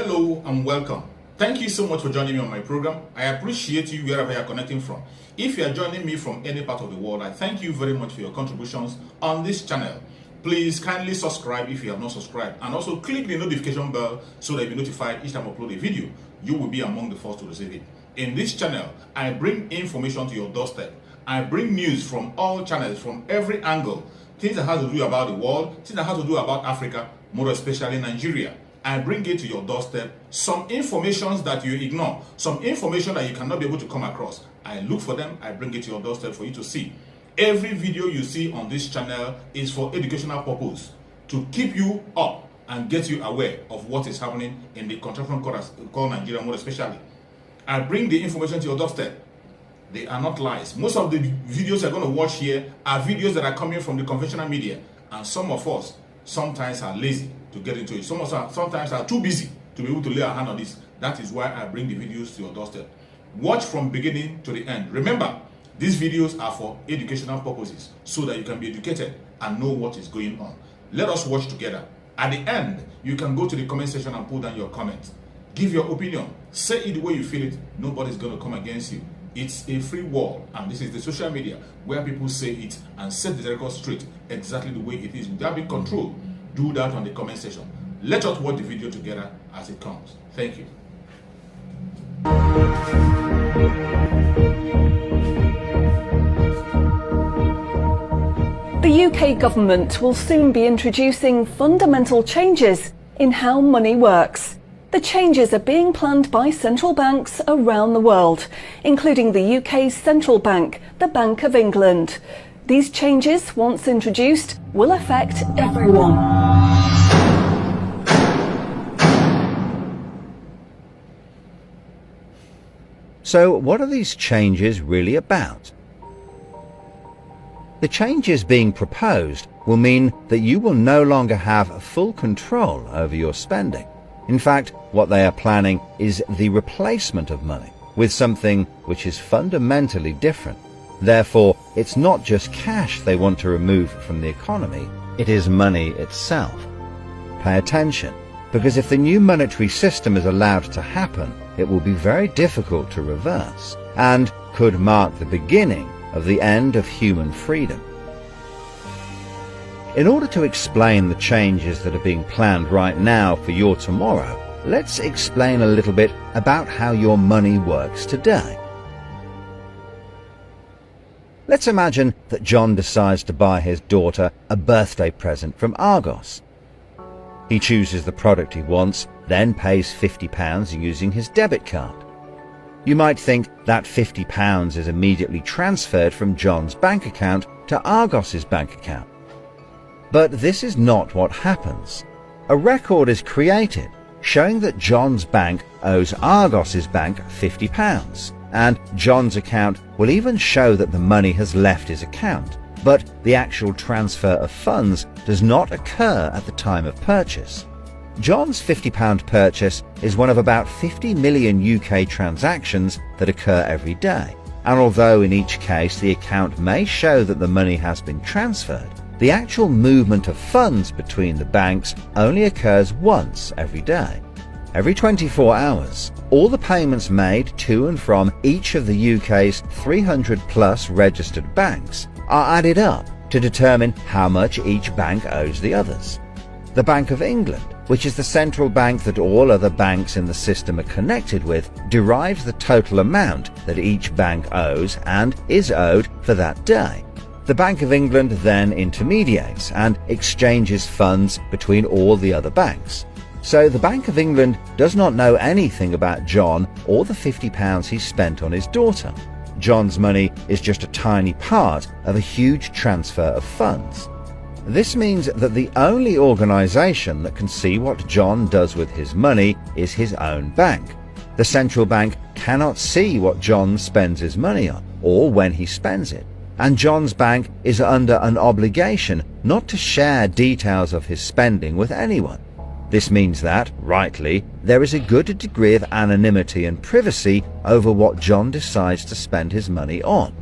Hello and welcome. Thank you so much for joining me on my program. I appreciate you wherever you are connecting from. If you are joining me from any part of the world, I thank you very much for your contributions on this channel. Please kindly subscribe if you have not subscribed, and also click the notification bell so that you'll be notified each time I upload a video. You will be among the first to receive it. In this channel, I bring information to your doorstep. I bring news from all channels, from every angle. Things that have to do about the world, things that have to do about Africa, more especially Nigeria. I bring it to your doorstep. Some information that you ignore, some information that you cannot be able to come across, I look for them, I bring it to your doorstep for you to see. Every video you see on this channel is for educational purpose, to keep you up and get you aware of what is happening in the contraction called Nigeria, more especially. I bring the information to your doorstep. They are not lies. Most of the videos you're going to watch here are videos that are coming from the conventional media, and some of us sometimes are lazy to get into it. Some of us sometimes are too busy to be able to lay our hand on this. That is why I bring the videos to your doorstep. Watch from beginning to the end. Remember, these videos are for educational purposes, so that you can be educated and know what is going on. Let us watch together. At the end, you can go to the comment section and put down your comment. Give your opinion. Say it the way you feel it. Nobody's going to come against you. It's a free world, and this is the social media where people say it and set the record straight exactly the way it is without being controlled. Do that on the comment section. Let us watch the video together as it comes. Thank you. The UK government will soon be introducing fundamental changes in how money works. The changes are being planned by central banks around the world, including the UK's central bank, the Bank of England. These changes, once introduced, will affect everyone. So, what are these changes really about? The changes being proposed will mean that you will no longer have full control over your spending. In fact, what they are planning is the replacement of money with something which is fundamentally different. Therefore, it's not just cash they want to remove from the economy, it is money itself. Pay attention, because if the new monetary system is allowed to happen, it will be very difficult to reverse, and could mark the beginning of the end of human freedom. In order to explain the changes that are being planned right now for your tomorrow, let's explain a little bit about how your money works today. Let's imagine that John decides to buy his daughter a birthday present from Argos. He chooses the product he wants, then pays £50 using his debit card. You might think that £50 is immediately transferred from John's bank account to Argos's bank account. But this is not what happens. A record is created showing that John's bank owes Argos's bank £50, and John's account will even show that the money has left his account, but the actual transfer of funds does not occur at the time of purchase. John's £50 purchase is one of about 50 million UK transactions that occur every day, and although in each case the account may show that the money has been transferred, the actual movement of funds between the banks only occurs once every day. Every 24 hours, all the payments made to and from each of the UK's 300 plus registered banks are added up to determine how much each bank owes the others. The Bank of England, which is the central bank that all other banks in the system are connected with, derives the total amount that each bank owes and is owed for that day. The Bank of England then intermediates and exchanges funds between all the other banks. So the Bank of England does not know anything about John or the £50 he spent on his daughter. John's money is just a tiny part of a huge transfer of funds. This means that the only organisation that can see what John does with his money is his own bank. The central bank cannot see what John spends his money on or when he spends it. And John's bank is under an obligation not to share details of his spending with anyone. This means that, rightly, there is a good degree of anonymity and privacy over what John decides to spend his money on.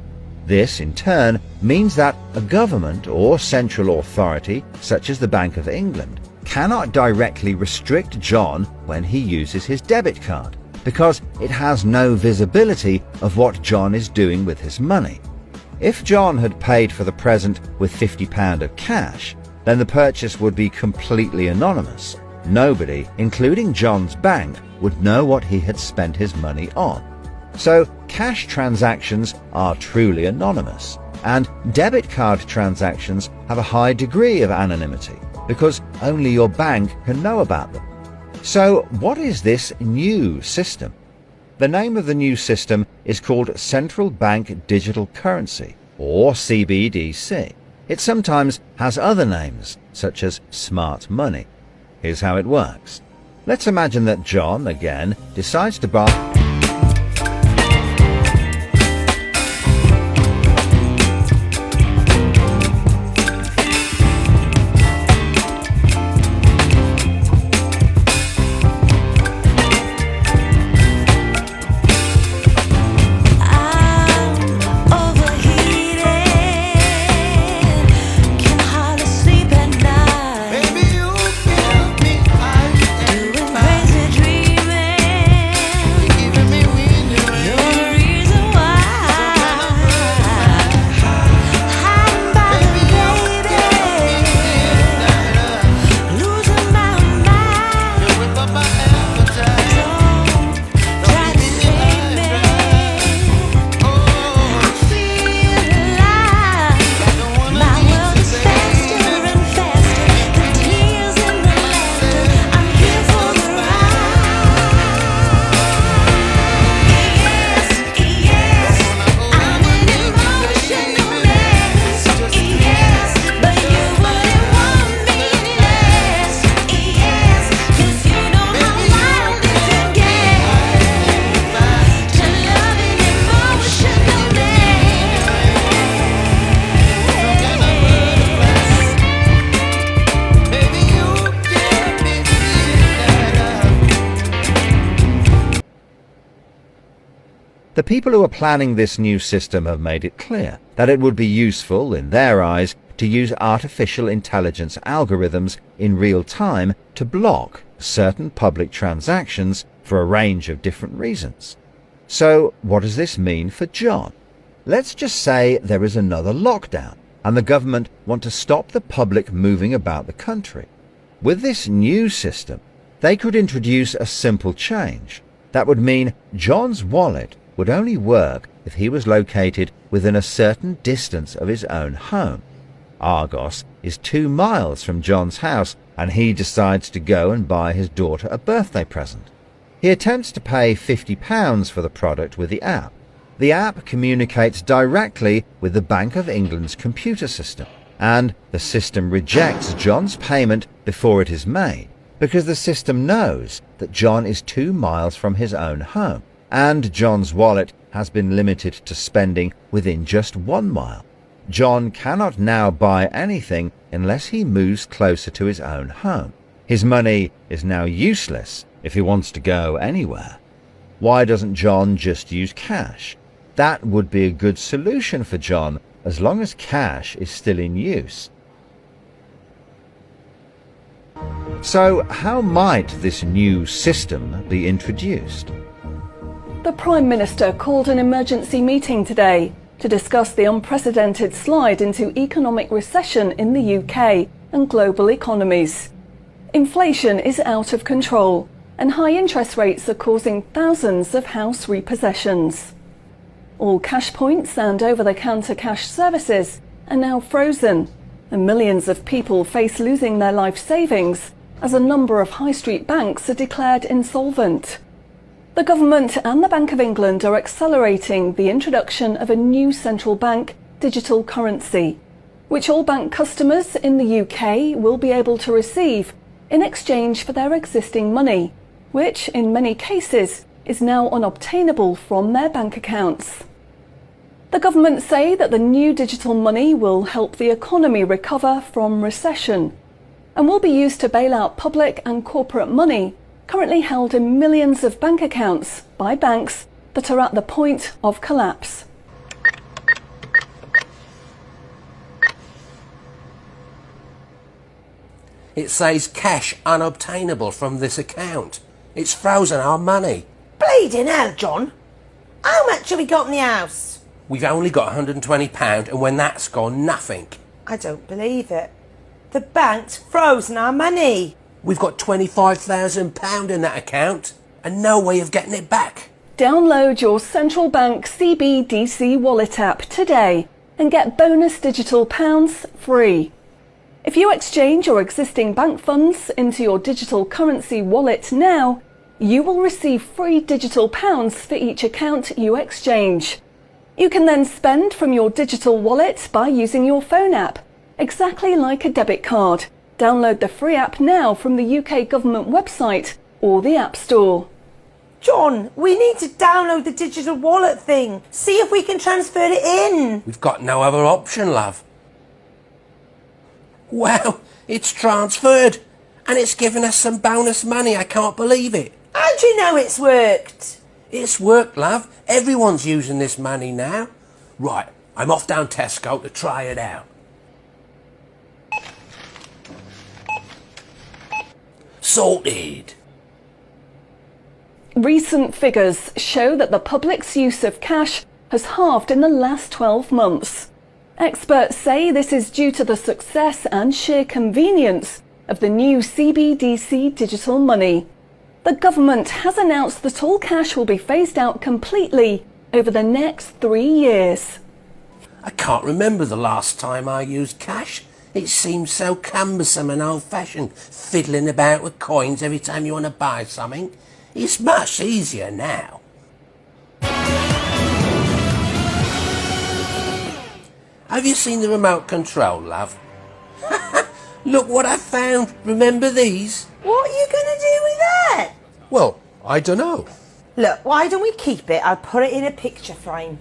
This, in turn, means that a government or central authority, such as the Bank of England, cannot directly restrict John when he uses his debit card, because it has no visibility of what John is doing with his money. If John had paid for the present with £50 of cash, then the purchase would be completely anonymous. Nobody, including John's bank, would know what he had spent his money on. So cash transactions are truly anonymous, and debit card transactions have a high degree of anonymity because only your bank can know about them. So what is this new system? The name of the new system is called Central Bank Digital Currency, or CBDC. It sometimes has other names, such as smart money. Here's how it works. Let's imagine that John, again, decides to buy The people who are planning this new system have made it clear that it would be useful, in their eyes, to use artificial intelligence algorithms in real time to block certain public transactions for a range of different reasons. So what does this mean for John? Let's just say there is another lockdown and the government want to stop the public moving about the country. With this new system, they could introduce a simple change. That would mean John's wallet would only work if he was located within a certain distance of his own home. Argos is 2 miles from John's house, and he decides to go and buy his daughter a birthday present. He attempts to pay £50 for the product with the app. The app communicates directly with the Bank of England's computer system, and the system rejects John's payment before it is made, because the system knows that John is 2 miles from his own home, and John's wallet has been limited to spending within just 1 mile. John cannot now buy anything unless he moves closer to his own home. His money is now useless if he wants to go anywhere. Why doesn't John just use cash? That would be a good solution for John as long as cash is still in use. So how might this new system be introduced? The Prime Minister called an emergency meeting today to discuss the unprecedented slide into economic recession in the UK and global economies. Inflation is out of control, and high interest rates are causing thousands of house repossessions. All cash points and over-the-counter cash services are now frozen, and millions of people face losing their life savings as a number of high street banks are declared insolvent. The government and the Bank of England are accelerating the introduction of a new central bank digital currency, which all bank customers in the UK will be able to receive in exchange for their existing money, which in many cases is now unobtainable from their bank accounts. The government say that the new digital money will help the economy recover from recession and will be used to bail out public and corporate money currently held in millions of bank accounts by banks that are at the point of collapse. It says cash unobtainable from this account. It's frozen our money. Bleeding hell, John. How much have we got in the house? We've only got £120, and when that's gone, nothing. I don't believe it. The bank's frozen our money. We've got £25,000 in that account, and no way of getting it back. Download your central bank CBDC wallet app today and get bonus digital pounds free. If you exchange your existing bank funds into your digital currency wallet now, you will receive free digital pounds for each account you exchange. You can then spend from your digital wallet by using your phone app, exactly like a debit card. Download the free app now from the UK government website or the App Store. John, we need to download the digital wallet thing. See if we can transfer it in. We've got no other option, love. Wow, it's transferred, and it's given us some bonus money. I can't believe it. How do you know it's worked? It's worked, love. Everyone's using this money now. Right, I'm off down Tesco to try it out. Sorted. Recent figures show that the public's use of cash has halved in the last 12 months. Experts say this is due to the success and sheer convenience of the new CBDC digital money. The government has announced that all cash will be phased out completely over the next 3 years. I can't remember the last time I used cash. It seems so cumbersome and old-fashioned, fiddling about with coins every time you want to buy something. It's much easier now. Have you seen the remote control, love? Look what I found. Remember these? What are you going to do with that? Well, I don't know. Look, why don't we keep it? I'll put it in a picture frame.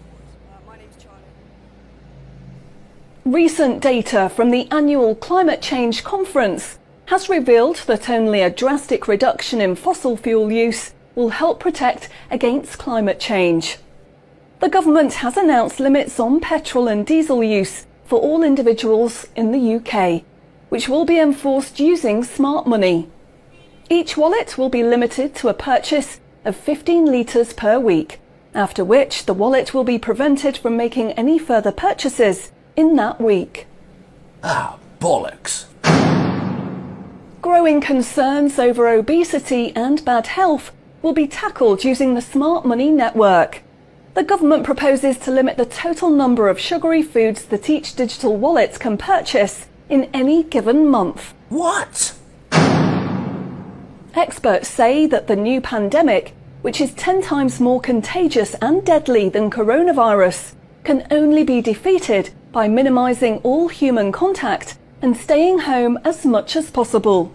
Recent data from the annual Climate Change Conference has revealed that only a drastic reduction in fossil fuel use will help protect against climate change. The government has announced limits on petrol and diesel use for all individuals in the UK, which will be enforced using smart money. Each wallet will be limited to a purchase of 15 litres per week, after which the wallet will be prevented from making any further purchases in that week. Ah, bollocks. Growing concerns over obesity and bad health will be tackled using the Smart Money Network. The government proposes to limit the total number of sugary foods that each digital wallet can purchase in any given month. What? Experts say that the new pandemic, which is 10 times more contagious and deadly than coronavirus, can only be defeated by minimising all human contact and staying home as much as possible.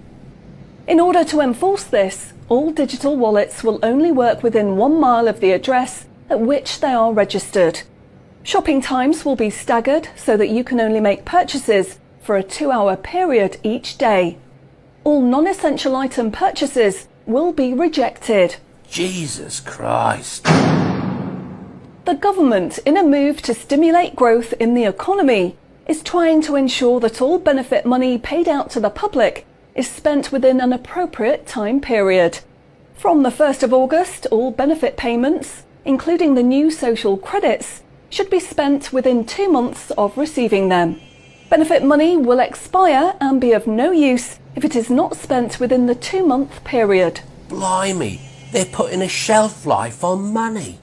In order to enforce this, all digital wallets will only work within 1 mile of the address at which they are registered. Shopping times will be staggered so that you can only make purchases for a 2-hour period each day. All non-essential item purchases will be rejected. Jesus Christ. The government, in a move to stimulate growth in the economy, is trying to ensure that all benefit money paid out to the public is spent within an appropriate time period. From the 1st of August, all benefit payments, including the new social credits, should be spent within 2 months of receiving them. Benefit money will expire and be of no use if it is not spent within the 2-month period. Blimey, they're putting a shelf life on money.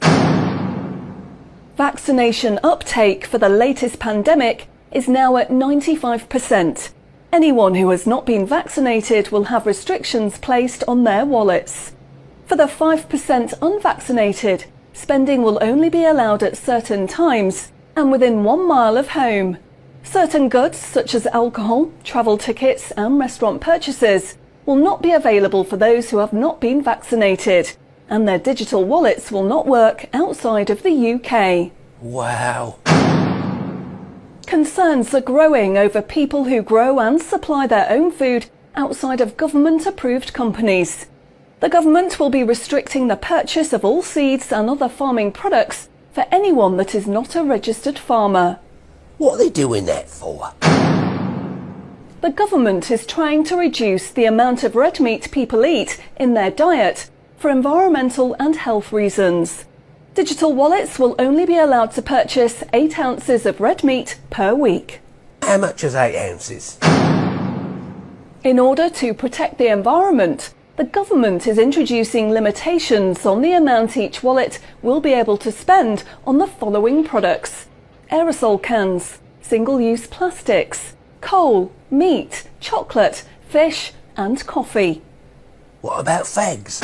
Vaccination uptake for the latest pandemic is now at 95%. Anyone who has not been vaccinated will have restrictions placed on their wallets. For the 5% unvaccinated, spending will only be allowed at certain times and within 1 mile of home. Certain goods, such as alcohol, travel tickets and restaurant purchases, will not be available for those who have not been vaccinated, and their digital wallets will not work outside of the UK. Wow. Concerns are growing over people who grow and supply their own food outside of government-approved companies. The government will be restricting the purchase of all seeds and other farming products for anyone that is not a registered farmer. What are they doing that for? The government is trying to reduce the amount of red meat people eat in their diet for environmental and health reasons. Digital wallets will only be allowed to purchase 8 ounces of red meat per week. How much is 8 ounces? In order to protect the environment, the government is introducing limitations on the amount each wallet will be able to spend on the following products: aerosol cans, single-use plastics, coal, meat, chocolate, fish and coffee. What about fags?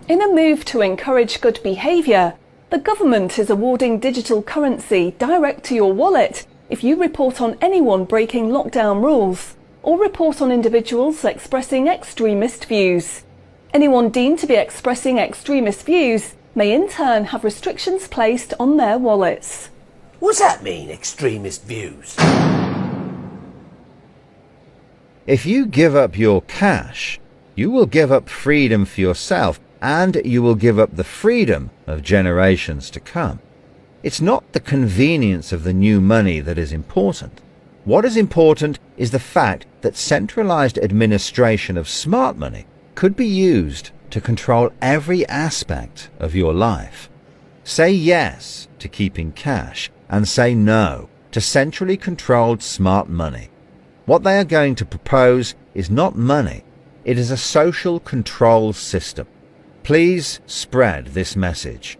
In a move to encourage good behaviour, the government is awarding digital currency direct to your wallet if you report on anyone breaking lockdown rules or report on individuals expressing extremist views. Anyone deemed to be expressing extremist views may in turn have restrictions placed on their wallets. What's that mean, extremist views? If you give up your cash, you will give up freedom for yourself, and you will give up the freedom of generations to come. It's not the convenience of the new money that is important. What is important is the fact that centralized administration of smart money could be used to control every aspect of your life. Say yes to keeping cash and say no to centrally controlled smart money. What they are going to propose is not money, it is a social control system. Please spread this message.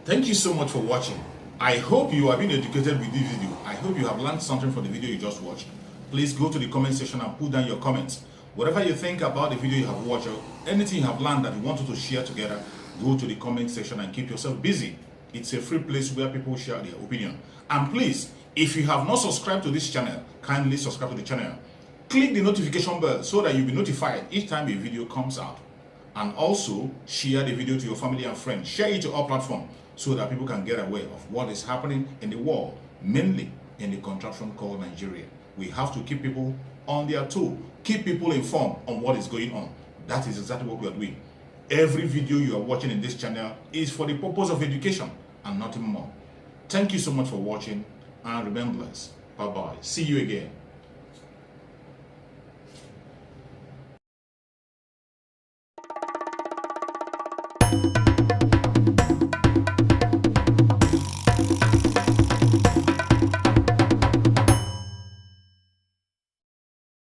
Thank you so much for watching. I hope you have been educated with this video. I hope you have learned something from the video you just watched. Please go to the comment section and put down your comments. Whatever you think about the video you have watched, or anything you have learned that you wanted to share together, go to the comment section and keep yourself busy. It's a free place where people share their opinion. And please, if you have not subscribed to this channel, kindly subscribe to the channel. Click the notification bell so that you'll be notified each time a video comes out. And also, share the video to your family and friends. Share it to all platforms so that people can get aware of what is happening in the world, mainly in the contraption called Nigeria. We have to keep people on their toe, keep people informed on what is going on. That is exactly what we are doing. Every video you are watching in this channel is for the purpose of education and nothing more. Thank you so much for watching, and remember blessed. Bye-bye. See you again.